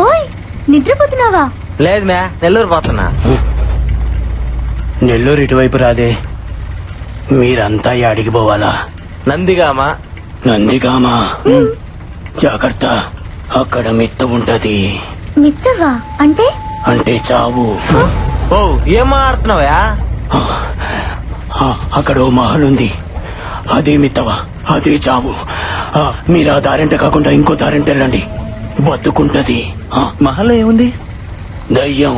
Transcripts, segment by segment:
ఓయ్ నిద్రపోతున్నావా? లేదు మ్యా, నెల్లూరు పోతున్నా. నెల్లూరు ఇటువైపు రాదే, మీరంతా యాడికి పోవాలా? నందిగామా. నందిగామా? జాగ్రత్త, అక్కడ మిత్త ఉంటది. మిత్తగా అంటే? అంటే చావు. ఓ ఏం మాట్లాడుతున్నావా? అక్కడ ఓ మహల్ ఉంది, అదే మిత్తవా, అదే చావు. మీరు ఆ దారింట కాకుండా ఇంకో దారింట వెళ్ళండి, బతుకుంటది. మహల్లో ఏముంది? దయ్యం.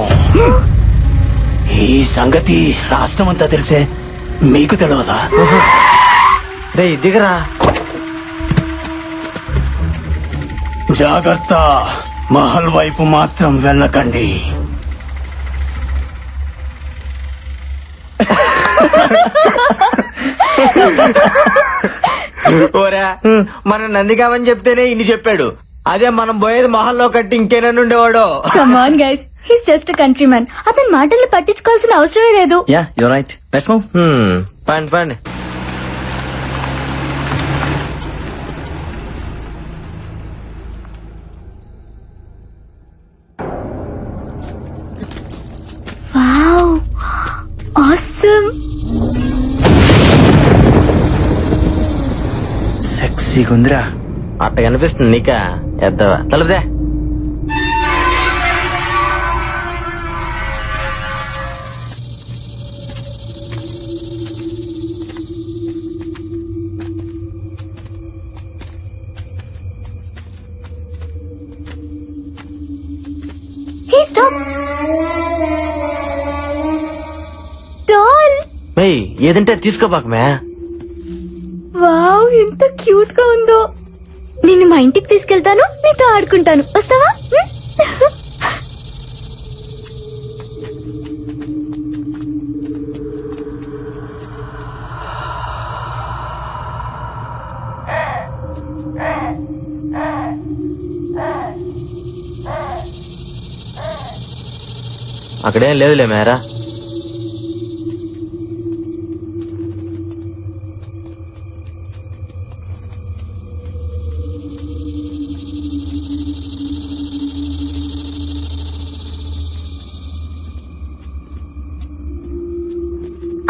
ఈ సంగతి రాష్ట్రం అంతా తెలిసే, మీకు తెలియదా? రే దిగరా. జాగ్రత్త, మహల్ వైపు మాత్రం వెళ్ళకండి. ఓరా, మనం నందిగామని చెప్తేనే ఇన్ని చెప్పాడు. అదే మనం పోయేది మహల్లో కట్టి ఇంకేనని ఉండేవాడు. Come on guys, he's just country man. అతని మాటల్ని పట్టించుకోవాల్సిన అవసరమే లేదు. Yeah you right, let's move. పండి పండి. Wow, awesome. సెక్సీగా ఉందిరా. అట్ట కనిపిస్తుంది నీకా? ఎద్దవా తలుపుదే. హే స్టాప్. డాల్. మేయ్ ఏదంటే తీసుకోబాక మ్యా. వావ్, ఎంత క్యూట్ గా ఉందో. నిన్ను మా ఇంటికి తీసుకెళ్తాను, నీతో ఆడుకుంటాను. వస్తావా? అక్కడేం లేదులే మేరా.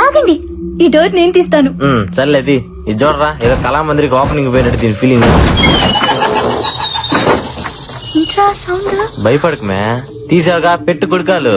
ఆగండి, ఈ డోర్ నేను తీస్తాను. సర్లేది ఇది చూడరా, ఏదో కళామందిరికి ఓపెనింగ్ పోయినట్టు దీని ఫీలింగ్. Intra sound. భయపడకు మే, తీసావుగా పెట్టు కుడుకాలు.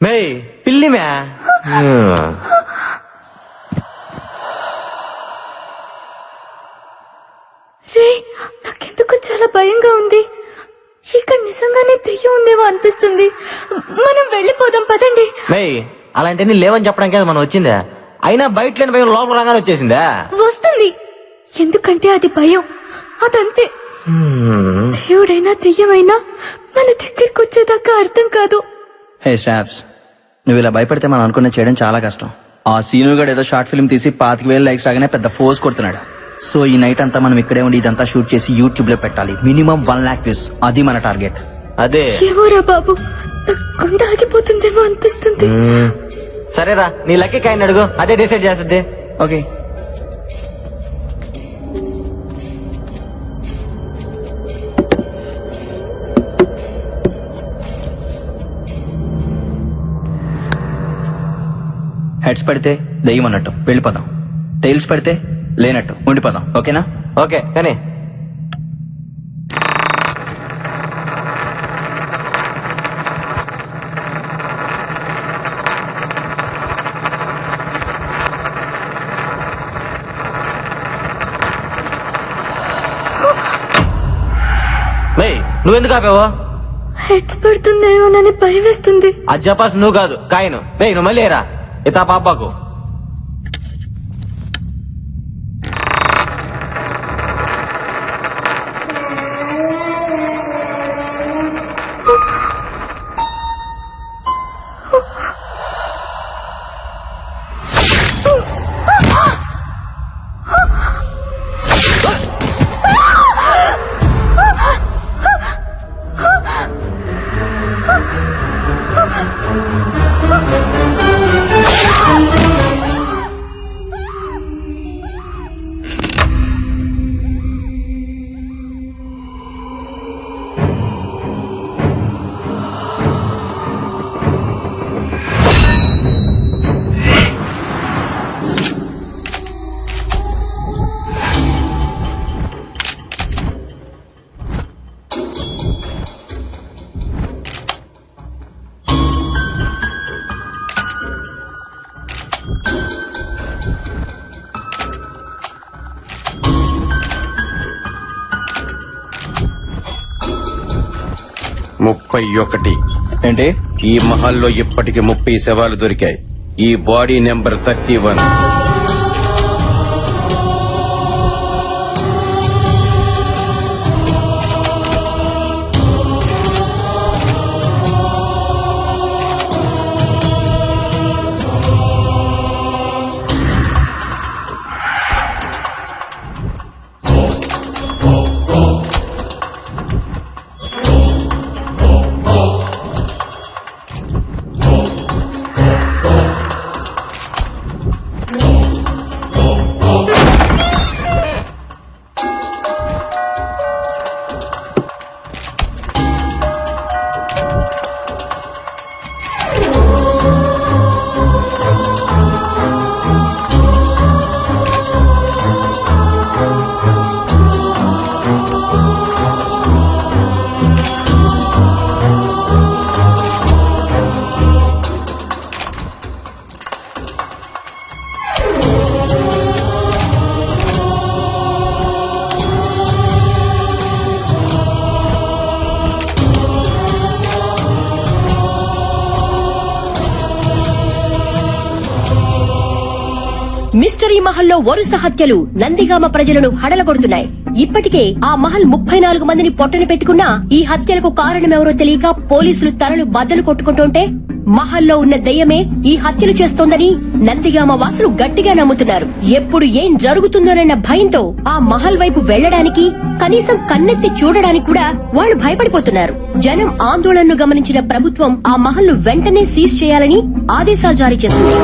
మే పిల్లి మే. రే, నాకెందుకు చాలా భయంగా ఉంది. ఇక్కడ నిజంగానే దెయ్యం ఉందేమో అనిపిస్తుంది. మనం వెళ్ళిపోదాం పదండి. మే అలాంటివన్నీ లేవని చెప్పడానికి కదా మనం వచ్చిందా? అయినా బయట లేని భయం లోపల రాగానే వచ్చేసిందా? వస్తుంది, ఎందుకంటే అది భయం. అదంతే. దేవుడైనా దెయ్యమైనా మన దగ్గరికి వచ్చేదాకా అర్థం కాదు. హే స్టాప్స్, నువ్వు ఇలా భయపడితే మనం అనుకున్న చేయడం చాలా కష్టం. ఆ సీను గడు ఏదో షార్ట్ ఫిల్మ్ తీసి 25,000 లైక్స్ రాగానే పెద్ద ఫోర్స్ కొడుతున్నాడు. సో ఈ నైట్ అంతా మనం ఇక్కడే ఉండి ఇదంతా షూట్ చేసి యూట్యూబ్ లో పెట్టాలి. మినిమం 1 lakh వ్యూస్, అది మన టార్గెట్. అదే ఏమోరా బాబు, గుండె ఆగిపోతుందేమో అనిపిస్తుంది. సరేరా, నీ లక్కీ కాయని అడుగు, అదే డిసైడ్ చేస్తుంది. ఓకే, హెడ్స్ పడితే దెయ్యం అన్నట్టు వెళ్ళిపోదాం, టైల్స్ పడితే లేనట్టు ఉండిపోదాం. ఓకేనా? ఓకే కానీ నువ్వెందుకు ఆపావు? హెడ్స్ పడుతుందేమోనని భయం వేస్తుంది. అది చెప్పాల్సి నువ్వు కాదు, కాయను. నువ్వు మళ్ళీ రా ఇతా పాపాకు. 31. ఏంటి? ఈ మహల్లో ఇప్పటికి 30 శవాలు దొరికాయి. ఈ బాడీ నెంబర్ 31. మిస్టరీ మహల్లో వరుస హత్యలు నందిగామ ప్రజలను హడలగొడుతున్నాయి. ఇప్పటికే ఆ మహల్ 34 మందిని పొట్టన పెట్టుకున్నా ఈ హత్యలకు కారణమెవరో తెలియక పోలీసులు తలలు బద్దలు కొట్టుకుంటుంటే మహల్లో ఉన్న దెయ్యమే ఈ హత్యలు చేస్తోందని నందిగామ వాసులు గట్టిగా నమ్ముతున్నారు. ఎప్పుడు ఏం జరుగుతుందోనన్న భయంతో ఆ మహల్ వైపు వెళ్లడానికి, కనీసం కన్నెత్తి చూడడానికి కూడా వాళ్లు భయపడిపోతున్నారు. జనం ఆందోళనను గమనించిన ప్రభుత్వం ఆ మహల్ను వెంటనే సీజ్ చేయాలని ఆదేశాలు జారీ చేసింది.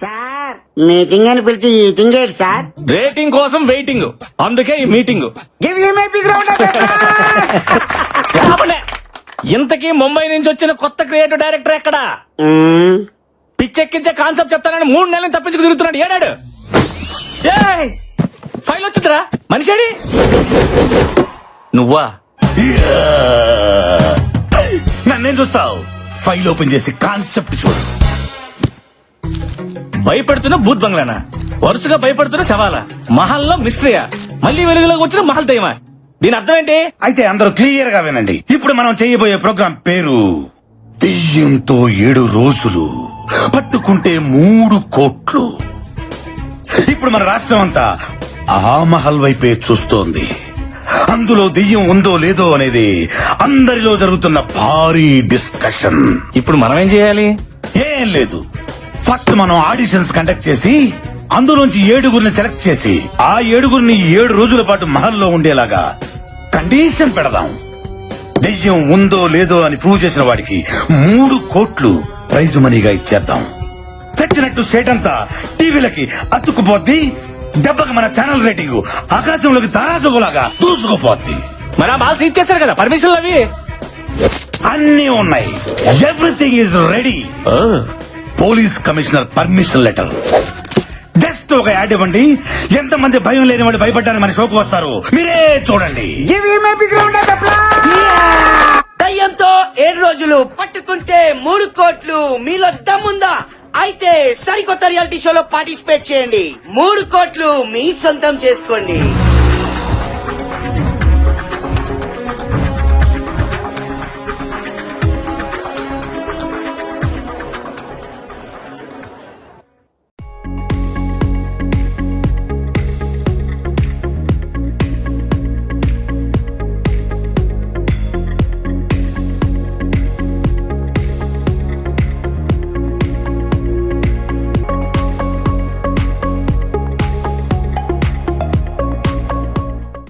సార్ మీటింగ్ అని పిలిచి ఈటింగ్ ఏంటి సార్? రేటింగ్ కోసం వెయిటింగ్, అందుకే ఈ meeting. Give you my big round of రాబలే. ఇంతకీ ముంబై నుంచి వచ్చిన కొత్త క్రియేటివ్ డైరెక్టర్ ఎక్కడా? పిచ్చెక్కించే కాన్సెప్ట్ చెప్తానని 3 నెలలు తప్పించుకు తిరుగుతున్నాడు. ఏడాడు ఫైల్ వచ్చిందిరా, మనిషి నువ్వా? నన్నేం చూస్తావు? ఫైల్ ఓపెన్ చేసి కాన్సెప్ట్ చూడు. భయపెడుతున్న భూత్ బంగ్లానా? వరుసగా భయపడుతున్న శవాలా? మహల్లో మిస్టరీయా? మళ్ళీ వెలుగులోకి వచ్చిన మహల్ దయ్యమా? దీని అర్థం ఏంటి? అయితే అందరూ క్లియర్ గా వినండి. ఇప్పుడు మనం చేయబోయే ప్రోగ్రాం పేరు దెయ్యంతో 7 రోజులు, పట్టుకుంటే 3 కోట్లు. ఇప్పుడు మన రాష్ట్రం అంతా ఆ మహల్ వైపే చూస్తోంది. అందులో దెయ్యం ఉందో లేదో అనేది అందరిలో జరుగుతున్న భారీ డిస్కషన్. ఇప్పుడు మనం ఏం చేయాలి? ఏం లేదు, ఫస్ట్ మనం ఆడిషన్స్ కండక్ట్ చేసి అందులోంచి 7గురిని సెలెక్ట్ చేసి ఆ 7గురిని 7 రోజుల పాటు మహల్లో ఉండేలాగా కండిషన్ పెడదాం. దెయ్యం ఉందో లేదో అని ప్రూవ్ చేసిన వాడికి 3 కోట్లు ప్రైజ్ మనీగా ఇచ్చేద్దాం. తెచ్చినట్టు స్టేట్ అంతా టీవీలకి అతుక్కుపోద్ది. దెబ్బకి మన ఛానల్ రేటింగ్ ఆకాశంలోకి తారాజుగులాగా దూసుకుపోద్ది. మరి ఆ బాల్స్ ఇచ్చేస్తారు కదా పర్మిషన్లు అవి అన్నీ ఉన్నాయి. Everything is ready. Police commissioner permission letter. Just ఒక యాడ్ ఇవ్వండి. ఎంతమంది భయం లేని వాడు భయపడ్డానికి మన షోకు వస్తారు. మీరే చూడండి. Give you my big round of దయ్యంతో 7 రోజులు, పట్టుకుంటే 3 కోట్లు. మీలో దమ్ముందా? అయితే సరికొత్త రియాలిటీ షోలో పార్టిసిపేట్ చేయండి. 3 కోట్లు మీ సొంతం చేసుకోండి.